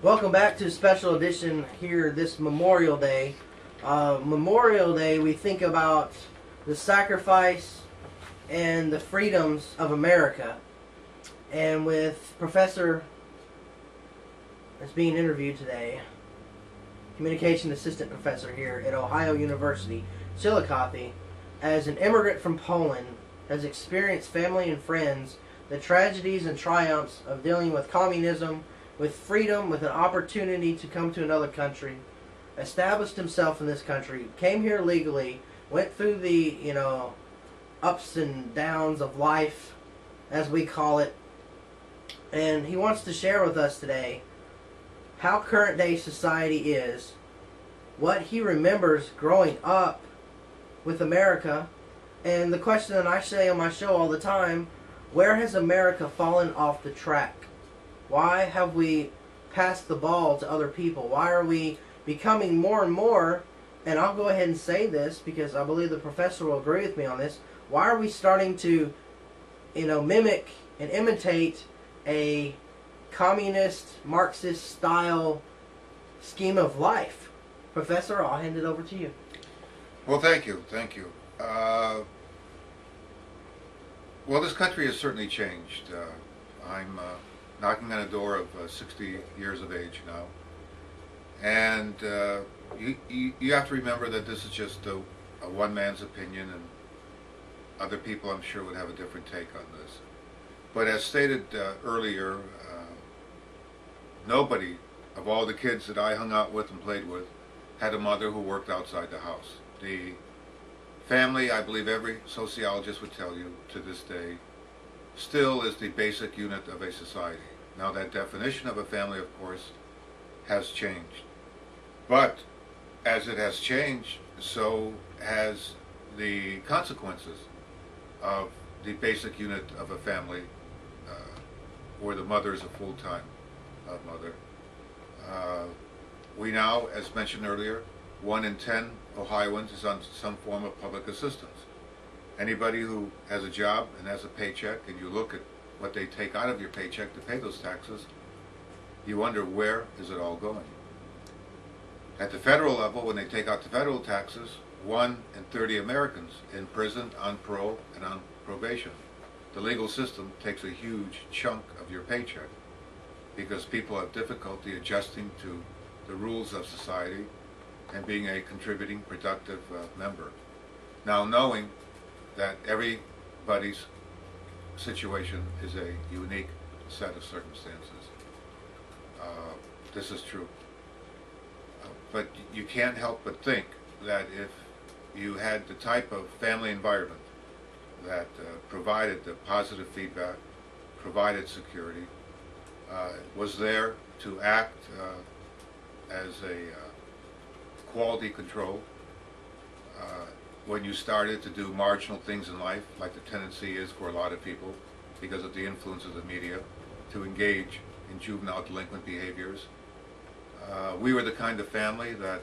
Welcome back to a special edition here this Memorial Day. Memorial Day, we think about the sacrifice and the freedoms of America. And with Professor that's being interviewed today, Communication Assistant Professor here at Ohio University, Chillicothe, as an immigrant from Poland, has experienced family and friends the tragedies and triumphs of dealing with communism, with freedom, with an opportunity to come to another country, established himself in this country, came here legally, went through the, ups and downs of life, as we call it, and he wants to share with us today how current day society is, what he remembers growing up with America, and the question that I say on my show all the time, where has America fallen off the track? Why have we passed the ball to other people? Why are we becoming more and more, and I'll go ahead and say this because I believe the professor will agree with me on this, why are we starting to, mimic and imitate a communist, Marxist style scheme of life? Professor, I'll hand it over to you. Well, thank you. Well, this country has certainly changed. I'm knocking on a door of 60 years of age now. And you have to remember that this is just a one man's opinion, and other people, I'm sure, would have a different take on this. But as stated earlier, nobody of all the kids that I hung out with and played with had a mother who worked outside the house. The family, I believe every sociologist would tell you to this day, still is the basic unit of a society. Now, that definition of a family, of course, has changed. But as it has changed, so has the consequences of the basic unit of a family, where the mother is a full-time mother. We now, as mentioned earlier, 1 in 10 Ohioans is on some form of public assistance. Anybody who has a job and has a paycheck, and you look at what they take out of your paycheck to pay those taxes, you wonder, where is it all going? At the federal level, when they take out the federal taxes, 1 in 30 Americans in prison, on parole, and on probation. The legal system takes a huge chunk of your paycheck because people have difficulty adjusting to the rules of society and being a contributing, productive member. Now, knowing that everybody's situation is a unique set of circumstances, this is true. But you can't help but think that if you had the type of family environment that provided the positive feedback, provided security, was there to act as a quality control when you started to do marginal things in life, like the tendency is for a lot of people, because of the influence of the media, to engage in juvenile delinquent behaviors. We were the kind of family that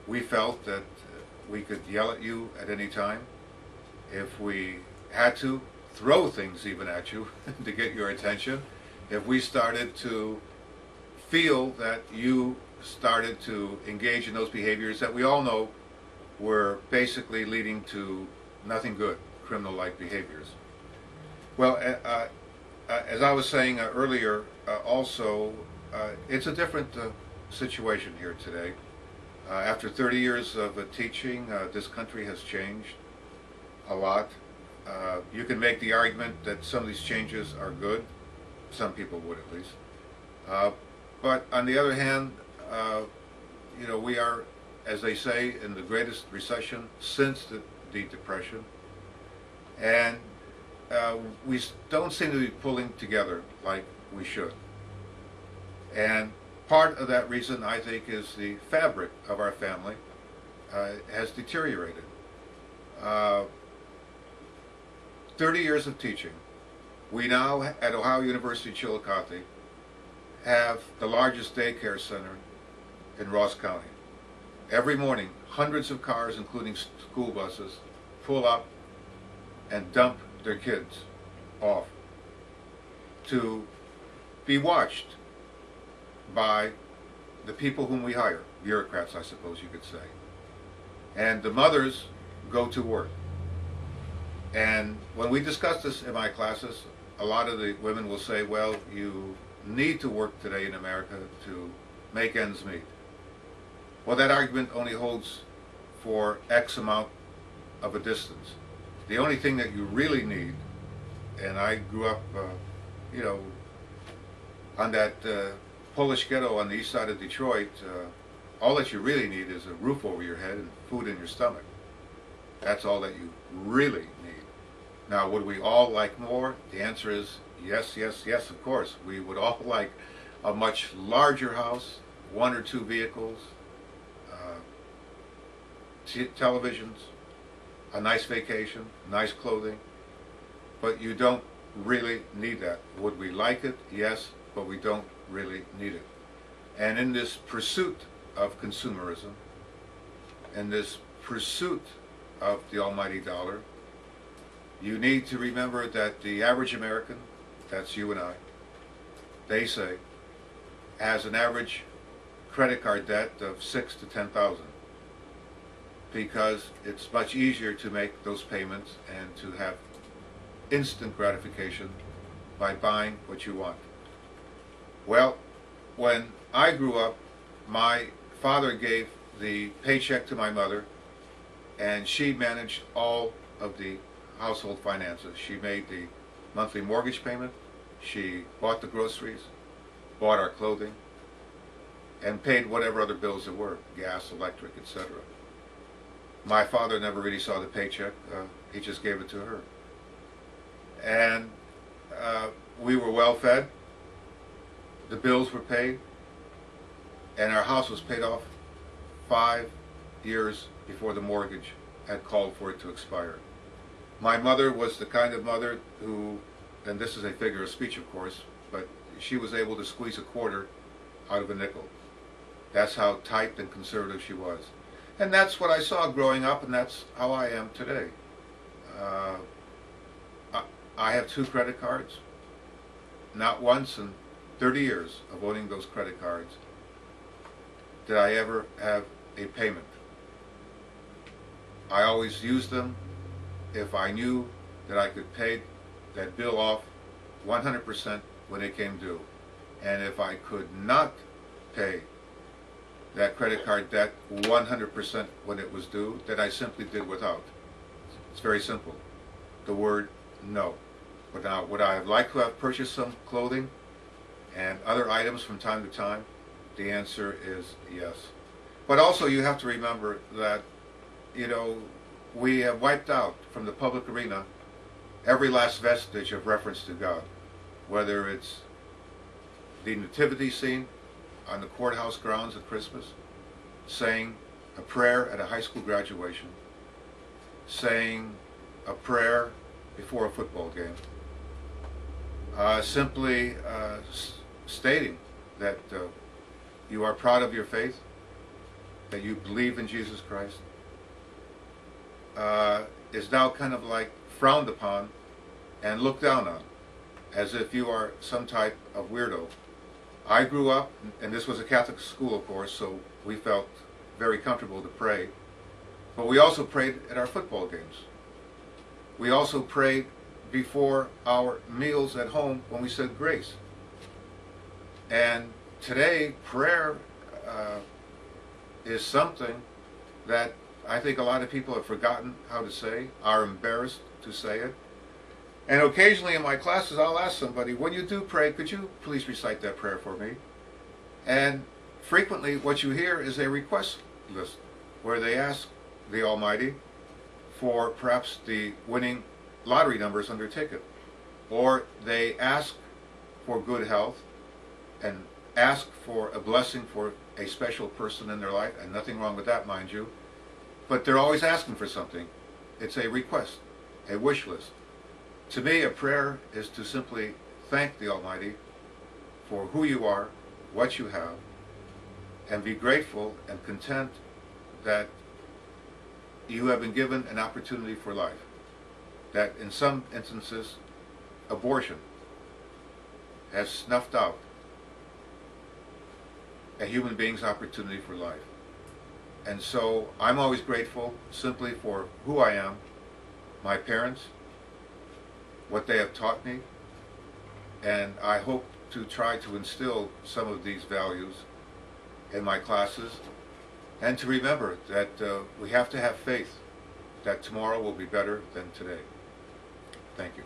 we felt that we could yell at you at any time. If we had to, throw things even at you to get your attention. If we started to feel that you started to engage in those behaviors that we all know were basically leading to nothing good, criminal-like behaviors. Well, as I was saying earlier, also, it's a different situation here today. After 30 years of teaching, this country has changed a lot. You can make the argument that some of these changes are good. Some people would, at least. But on the other hand, we are, as they say, in the greatest recession since the Depression. And we don't seem to be pulling together like we should. And part of that reason, I think, is the fabric of our family has deteriorated. 30 years of teaching. We now, at Ohio University Chillicothe, have the largest daycare center in Ross County. Every morning, hundreds of cars, including school buses, pull up and dump their kids off to be watched by the people whom we hire, bureaucrats, I suppose you could say. And the mothers go to work. And when we discuss this in my classes, a lot of the women will say, well, you need to work today in America to make ends meet. Well, that argument only holds for X amount of a distance. The only thing that you really need, and I grew up, you know, on that Polish ghetto on the east side of Detroit, all that you really need is a roof over your head and food in your stomach. That's all that you really need. Now, would we all like more? The answer is yes, yes, yes, of course. We would all like a much larger house, 1 or 2 vehicles, televisions, a nice vacation, nice clothing, but you don't really need that. Would we like it? Yes, but we don't really need it. And in this pursuit of consumerism, in this pursuit of the almighty dollar, you need to remember that the average American, that's you and I, they say, has an average credit card debt of $6,000 to $10,000, because it's much easier to make those payments and to have instant gratification by buying what you want. Well, when I grew up, my father gave the paycheck to my mother, and she managed all of the household finances. She made the monthly mortgage payment, she bought the groceries, bought our clothing, and paid whatever other bills there were, gas, electric, etc. My father never really saw the paycheck, he just gave it to her. And we were well fed, the bills were paid, and our house was paid off 5 years before the mortgage had called for it to expire. My mother was the kind of mother who, and this is a figure of speech of course, but she was able to squeeze a quarter out of a nickel. That's how tight and conservative she was. And that's what I saw growing up, and that's how I am today. I have 2 credit cards. Not once in 30 years of owning those credit cards did I ever have a payment. I always used them if I knew that I could pay that bill off 100% when it came due. And if I could not pay that credit card debt 100% when it was due, then I simply did without. It's very simple. The word no. But now, would I have liked to have purchased some clothing and other items from time to time? The answer is yes. But also you have to remember that, you know, we have wiped out from the public arena every last vestige of reference to God, whether it's the nativity scene on the courthouse grounds at Christmas, saying a prayer at a high school graduation, saying a prayer before a football game, simply stating that you are proud of your faith, that you believe in Jesus Christ, is now kind of like frowned upon and looked down on, as if you are some type of weirdo. I grew up, and this was a Catholic school of course, so we felt very comfortable to pray, but we also prayed at our football games. We also prayed before our meals at home when we said grace. And today, prayer is something that I think a lot of people have forgotten how to say, are embarrassed to say it. And occasionally in my classes, I'll ask somebody, when you do pray, could you please recite that prayer for me? And frequently what you hear is a request list where they ask the Almighty for perhaps the winning lottery numbers on their ticket. Or they ask for good health and ask for a blessing for a special person in their life, and nothing wrong with that, mind you. But they're always asking for something. It's a request, a wish list. To me, a prayer is to simply thank the Almighty for who you are, what you have, and be grateful and content that you have been given an opportunity for life. That in some instances, abortion has snuffed out a human being's opportunity for life. And so I'm always grateful simply for who I am, my parents, what they have taught me, and I hope to try to instill some of these values in my classes, and to remember that we have to have faith that tomorrow will be better than today. Thank you.